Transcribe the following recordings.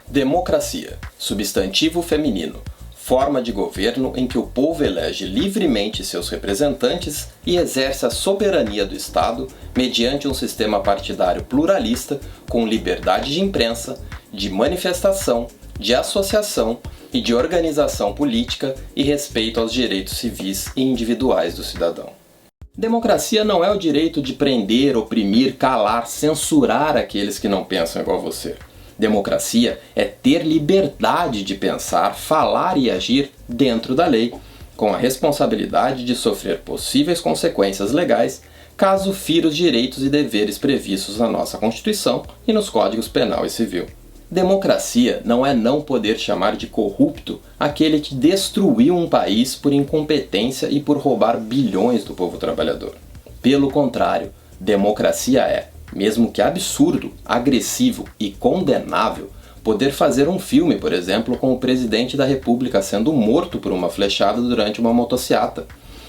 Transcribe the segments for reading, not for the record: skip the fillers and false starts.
Democracia, substantivo feminino, forma de governo em que o povo elege livremente seus representantes e exerce a soberania do Estado mediante um sistema partidário pluralista com liberdade de imprensa, de manifestação, de associação e de organização política e respeito aos direitos civis e individuais do cidadão. Democracia não é o direito de prender, oprimir, calar, censurar aqueles que não pensam igual a você. Democracia é ter liberdade de pensar, falar e agir dentro da lei, com a responsabilidade de sofrer possíveis consequências legais caso fira os direitos e deveres previstos na nossa Constituição e nos Códigos Penal e Civil. Democracia não é não poder chamar de corrupto aquele que destruiu um país por incompetência e por roubar bilhões do povo trabalhador. Pelo contrário, democracia é, mesmo que absurdo, agressivo e condenável, poder fazer um filme, por exemplo, com o presidente da República sendo morto por uma flechada durante uma motociata,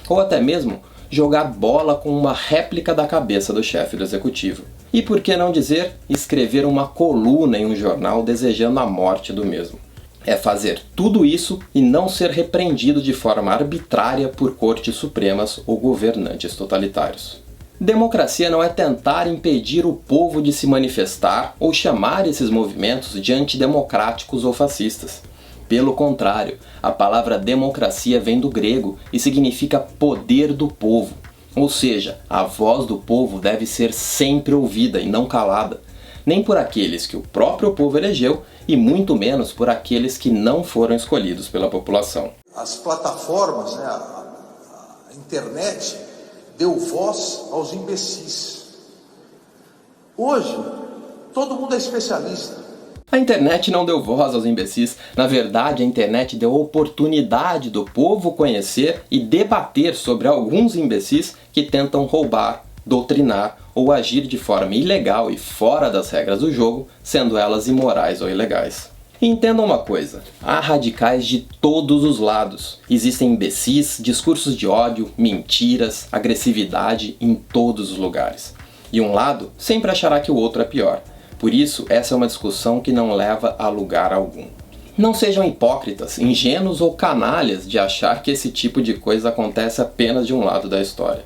ou até mesmo jogar bola com uma réplica da cabeça do chefe do executivo. E por que não dizer escrever uma coluna em um jornal desejando a morte do mesmo? É fazer tudo isso e não ser repreendido de forma arbitrária por cortes supremas ou governantes totalitários. Democracia não é tentar impedir o povo de se manifestar ou chamar esses movimentos de antidemocráticos ou fascistas. Pelo contrário, a palavra democracia vem do grego e significa poder do povo. Ou seja, a voz do povo deve ser sempre ouvida e não calada, nem por aqueles que o próprio povo elegeu e muito menos por aqueles que não foram escolhidos pela população. As plataformas, a internet, deu voz aos imbecis. Hoje, todo mundo é especialista. A internet não deu voz aos imbecis. Na verdade, a internet deu oportunidade do povo conhecer e debater sobre alguns imbecis que tentam roubar, doutrinar ou agir de forma ilegal e fora das regras do jogo, sendo elas imorais ou ilegais. E entendam uma coisa, há radicais de todos os lados. Existem imbecis, discursos de ódio, mentiras, agressividade em todos os lugares. E um lado sempre achará que o outro é pior. Por isso, essa é uma discussão que não leva a lugar algum. Não sejam hipócritas, ingênuos ou canalhas de achar que esse tipo de coisa acontece apenas de um lado da história.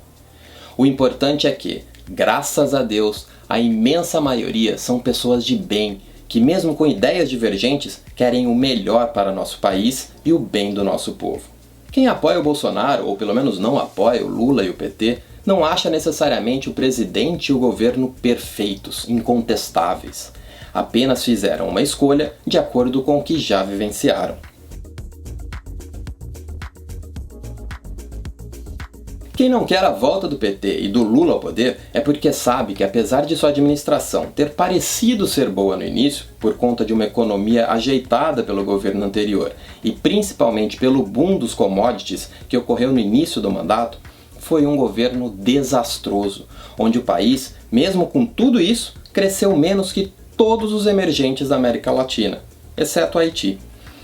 O importante é que, graças a Deus, a imensa maioria são pessoas de bem, que mesmo com ideias divergentes, querem o melhor para nosso país e o bem do nosso povo. Quem apoia o Bolsonaro, ou pelo menos não apoia o Lula e o PT, não acha necessariamente o presidente e o governo perfeitos, incontestáveis. Apenas fizeram uma escolha de acordo com o que já vivenciaram. Quem não quer a volta do PT e do Lula ao poder é porque sabe que, apesar de sua administração ter parecido ser boa no início, por conta de uma economia ajeitada pelo governo anterior e principalmente pelo boom dos commodities que ocorreu no início do mandato, foi um governo desastroso, onde o país, mesmo com tudo isso, cresceu menos que todos os emergentes da América Latina, exceto Haiti,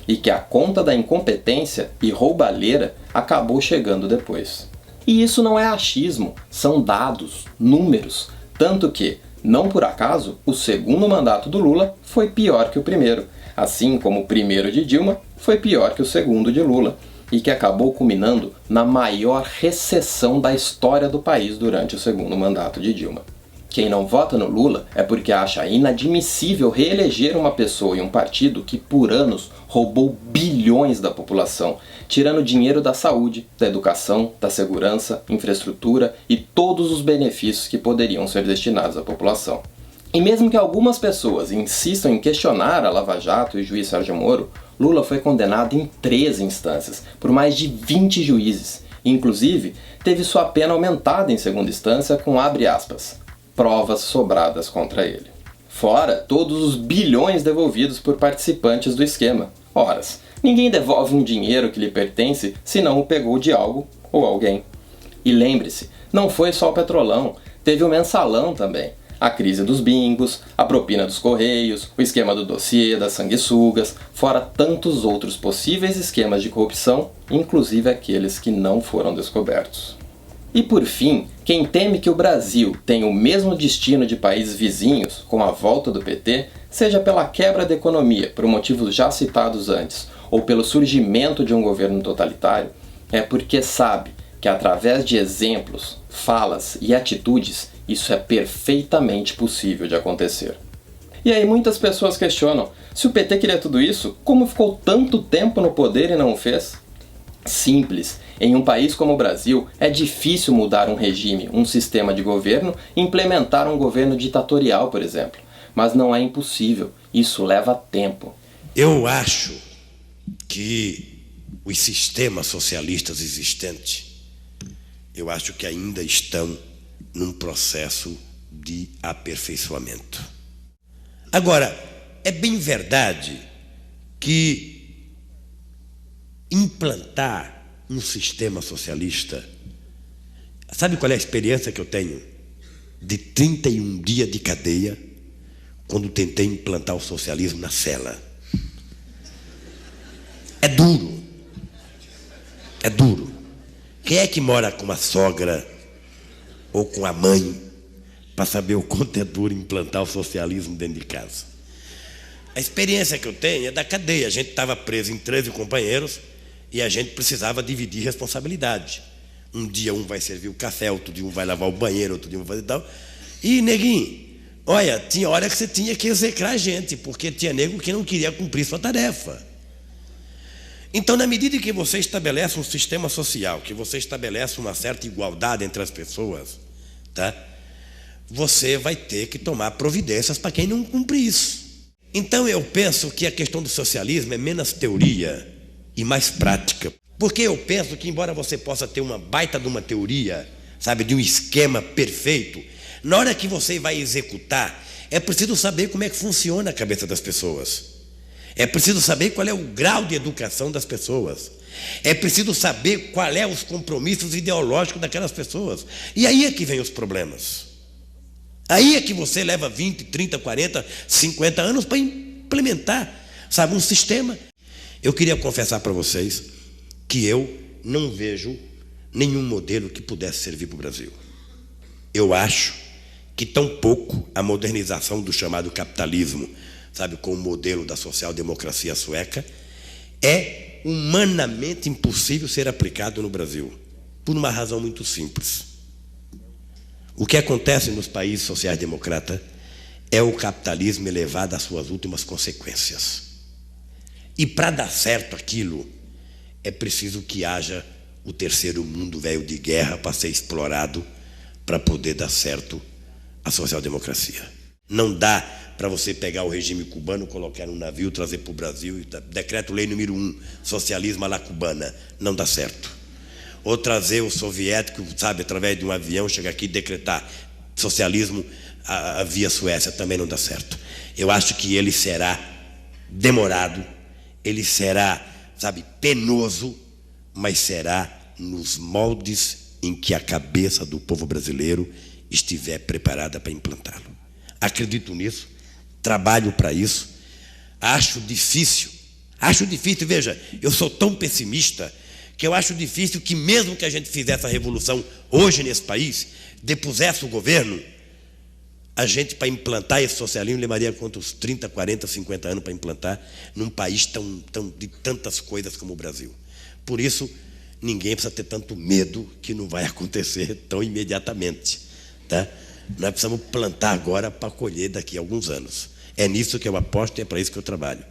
e que a conta da incompetência e roubalheira acabou chegando depois. E isso não é achismo, são dados, números, tanto que, não por acaso, o segundo mandato do Lula foi pior que o primeiro, assim como o primeiro de Dilma foi pior que o segundo de Lula, e que acabou culminando na maior recessão da história do país durante o segundo mandato de Dilma. Quem não vota no Lula é porque acha inadmissível reeleger uma pessoa e um partido que por anos roubou bilhões da população, tirando dinheiro da saúde, da educação, da segurança, infraestrutura e todos os benefícios que poderiam ser destinados à população. E mesmo que algumas pessoas insistam em questionar a Lava Jato e o juiz Sérgio Moro, Lula foi condenado em 3 instâncias, por mais de 20 juízes. Inclusive, teve sua pena aumentada em segunda instância com, abre aspas, provas sobradas contra ele. Fora todos os bilhões devolvidos por participantes do esquema. Horas, ninguém devolve um dinheiro que lhe pertence se não o pegou de algo ou alguém. E lembre-se, não foi só o Petrolão, teve o Mensalão também. A crise dos bingos, a propina dos Correios, o esquema do dossiê, das sanguessugas, fora tantos outros possíveis esquemas de corrupção, inclusive aqueles que não foram descobertos. E por fim, quem teme que o Brasil tenha o mesmo destino de países vizinhos com a volta do PT, seja pela quebra da economia, por motivos já citados antes, ou pelo surgimento de um governo totalitário, é porque sabe que através de exemplos, falas e atitudes, isso é perfeitamente possível de acontecer. E aí muitas pessoas questionam, se o PT queria tudo isso, como ficou tanto tempo no poder e não o fez? Simples. Em um país como o Brasil, é difícil mudar um regime, um sistema de governo e implementar um governo ditatorial, por exemplo. Mas não é impossível. Isso leva tempo. Eu acho que os sistemas socialistas existentes, eu acho que ainda estão num processo de aperfeiçoamento. Agora, é bem verdade que implantar um sistema socialista, sabe qual é a experiência que eu tenho? De 31 dias de cadeia, quando tentei implantar o socialismo na cela. É duro. É duro. Quem é que mora com a sogra ou com a mãe para saber o quanto é duro implantar o socialismo dentro de casa? A experiência que eu tenho é da cadeia. A gente estava preso em 13 companheiros e a gente precisava dividir responsabilidade. Um dia um vai servir o café, outro dia um vai lavar o banheiro, outro dia um vai fazer tal. E, neguinho, olha, tinha hora que você tinha que execrar a gente, porque tinha nego que não queria cumprir sua tarefa. Então, na medida que você estabelece um sistema social, que você estabelece uma certa igualdade entre as pessoas, tá? Você vai ter que tomar providências para quem não cumpre isso. Então, eu penso que a questão do socialismo é menos teoria e mais prática. Porque eu penso que, embora você possa ter uma baita de uma teoria, sabe, de um esquema perfeito, na hora que você vai executar, é preciso saber como é que funciona a cabeça das pessoas. É preciso saber qual é o grau de educação das pessoas. É preciso saber qual é os compromissos ideológicos daquelas pessoas. E aí é que vem os problemas. Aí é que você leva 20, 30, 40, 50 anos para implementar, sabe, um sistema. Eu queria confessar para vocês que eu não vejo nenhum modelo que pudesse servir para o Brasil. Eu acho que tampouco a modernização do chamado capitalismo, sabe, com o modelo da social-democracia sueca, é humanamente impossível ser aplicado no Brasil, por uma razão muito simples. O que acontece nos países sociais-democratas é o capitalismo elevado às suas últimas consequências. E para dar certo aquilo, é preciso que haja o terceiro mundo velho de guerra para ser explorado, para poder dar certo a social-democracia. Não dá para você pegar o regime cubano, colocar num navio, trazer para o Brasil, decreto-lei número 1, socialismo à la cubana, não dá certo. Ou trazer o soviético, sabe, através de um avião, chegar aqui e decretar socialismo via Suécia, também não dá certo. Eu acho que ele será demorado, ele será, sabe, penoso, mas será nos moldes em que a cabeça do povo brasileiro estiver preparada para implantá-lo. Acredito nisso, trabalho para isso, acho difícil, veja, eu sou tão pessimista que eu acho difícil que mesmo que a gente fizesse a revolução hoje nesse país, depusesse o governo, a gente, para implantar esse socialismo, levaria quantos 30, 40, 50 anos para implantar num país de tantas coisas como o Brasil. Por isso, ninguém precisa ter tanto medo que não vai acontecer tão imediatamente, tá? Nós precisamos plantar agora para colher daqui a alguns anos. É nisso que eu aposto e é para isso que eu trabalho.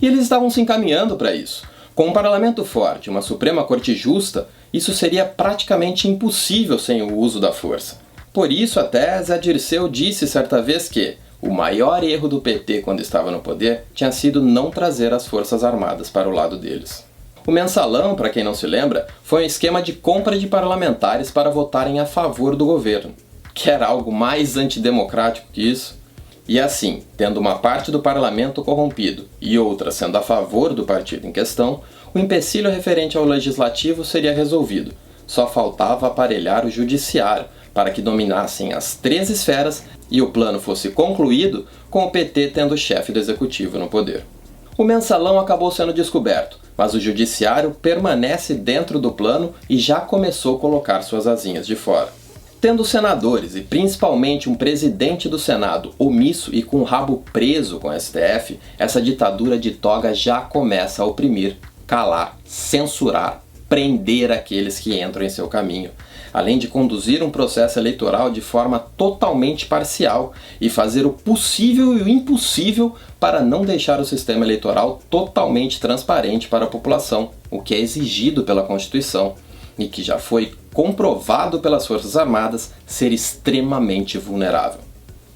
E eles estavam se encaminhando para isso. Com um parlamento forte, uma Suprema Corte justa, isso seria praticamente impossível sem o uso da força. Por isso, até Zé Dirceu disse certa vez que o maior erro do PT quando estava no poder tinha sido não trazer as Forças Armadas para o lado deles. O mensalão, para quem não se lembra, foi um esquema de compra de parlamentares para votarem a favor do governo. Que era algo mais antidemocrático que isso? E assim, tendo uma parte do parlamento corrompido e outra sendo a favor do partido em questão, o empecilho referente ao legislativo seria resolvido. Só faltava aparelhar o judiciário para que dominassem as 3 esferas e o plano fosse concluído com o PT tendo o chefe do executivo no poder. O mensalão acabou sendo descoberto, mas o judiciário permanece dentro do plano e já começou a colocar suas asinhas de fora. Tendo senadores e principalmente um presidente do Senado omisso e com o rabo preso com o STF, essa ditadura de toga já começa a oprimir, calar, censurar, prender aqueles que entram em seu caminho, além de conduzir um processo eleitoral de forma totalmente parcial e fazer o possível e o impossível para não deixar o sistema eleitoral totalmente transparente para a população, o que é exigido pela Constituição e que já foi comprovado pelas Forças Armadas ser extremamente vulnerável.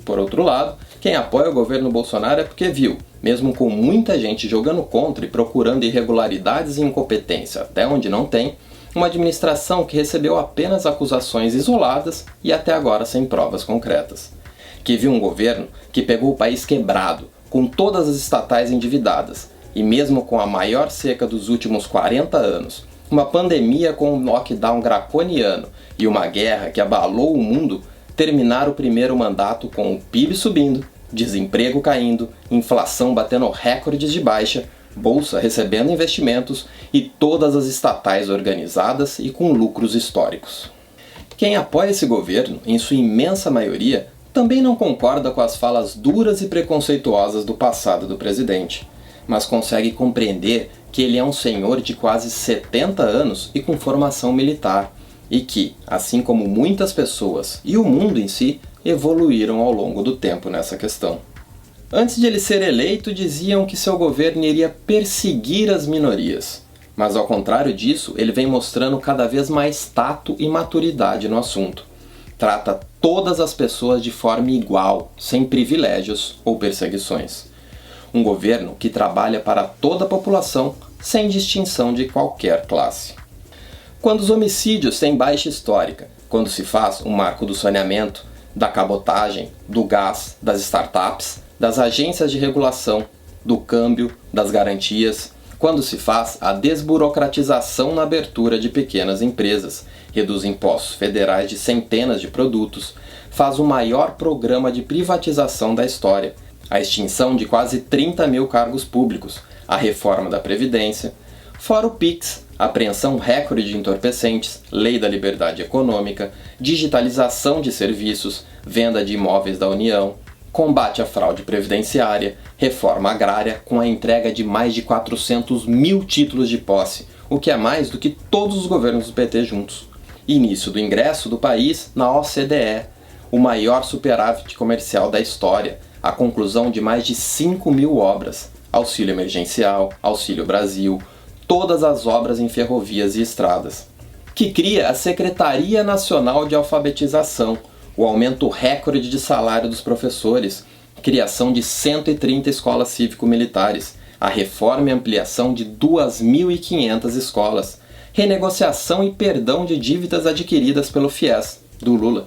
Por outro lado, quem apoia o governo Bolsonaro é porque viu, mesmo com muita gente jogando contra e procurando irregularidades e incompetência até onde não tem, uma administração que recebeu apenas acusações isoladas e até agora sem provas concretas. Que viu um governo que pegou o país quebrado, com todas as estatais endividadas, e mesmo com a maior seca dos últimos 40 anos, uma pandemia com um lockdown draconiano e uma guerra que abalou o mundo, terminar o primeiro mandato com o PIB subindo, desemprego caindo, inflação batendo recordes de baixa, bolsa recebendo investimentos e todas as estatais organizadas e com lucros históricos. Quem apoia esse governo, em sua imensa maioria, também não concorda com as falas duras e preconceituosas do passado do presidente, mas consegue compreender que ele é um senhor de quase 70 anos e com formação militar, e que, assim como muitas pessoas e o mundo em si, evoluíram ao longo do tempo nessa questão. Antes de ele ser eleito, diziam que seu governo iria perseguir as minorias, mas ao contrário disso, ele vem mostrando cada vez mais tato e maturidade no assunto. Trata todas as pessoas de forma igual, sem privilégios ou perseguições. Um governo que trabalha para toda a população, sem distinção de qualquer classe. Quando os homicídios têm baixa histórica, quando se faz um marco do saneamento, da cabotagem, do gás, das startups, das agências de regulação, do câmbio, das garantias, quando se faz a desburocratização na abertura de pequenas empresas, reduz impostos federais de centenas de produtos, faz o maior programa de privatização da história, a extinção de quase 30 mil cargos públicos, a reforma da Previdência, fora o PIX, apreensão recorde de entorpecentes, lei da liberdade econômica, digitalização de serviços, venda de imóveis da União, combate à fraude previdenciária, reforma agrária com a entrega de mais de 400 mil títulos de posse, o que é mais do que todos os governos do PT juntos. Início do ingresso do país na OCDE, o maior superávit comercial da história, a conclusão de mais de 5 mil obras, auxílio emergencial, Auxílio Brasil, todas as obras em ferrovias e estradas, que cria a Secretaria Nacional de Alfabetização, o aumento recorde de salário dos professores, criação de 130 escolas cívico-militares, a reforma e ampliação de 2.500 escolas, renegociação e perdão de dívidas adquiridas pelo FIES, do Lula,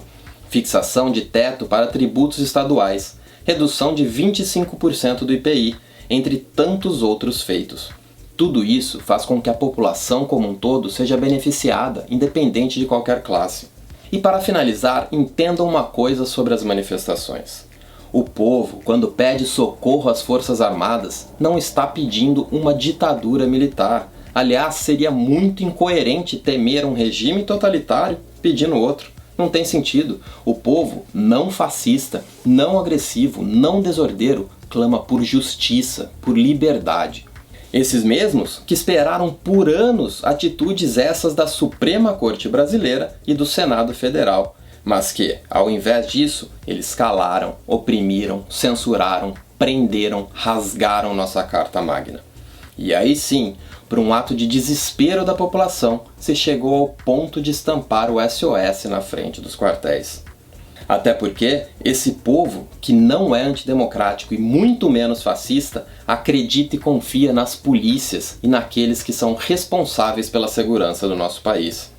fixação de teto para tributos estaduais, redução de 25% do IPI, entre tantos outros feitos. Tudo isso faz com que a população como um todo seja beneficiada, independente de qualquer classe. E para finalizar, entendam uma coisa sobre as manifestações. O povo, quando pede socorro às Forças Armadas, não está pedindo uma ditadura militar. Aliás, seria muito incoerente temer um regime totalitário pedindo outro. Não tem sentido. O povo, não fascista, não agressivo, não desordeiro, clama por justiça, por liberdade. Esses mesmos que esperaram por anos atitudes essas da Suprema Corte Brasileira e do Senado Federal, mas que, ao invés disso, eles calaram, oprimiram, censuraram, prenderam, rasgaram nossa Carta Magna. E aí sim, por um ato de desespero da população, se chegou ao ponto de estampar o SOS na frente dos quartéis. Até porque esse povo, que não é antidemocrático e muito menos fascista, acredita e confia nas polícias e naqueles que são responsáveis pela segurança do nosso país.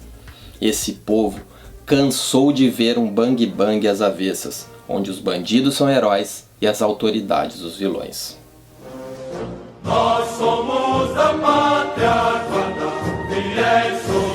Esse povo cansou de ver um bang-bang às avessas, onde os bandidos são heróis e as autoridades os vilões. Nós somos a pátria guarda, fiéis somos.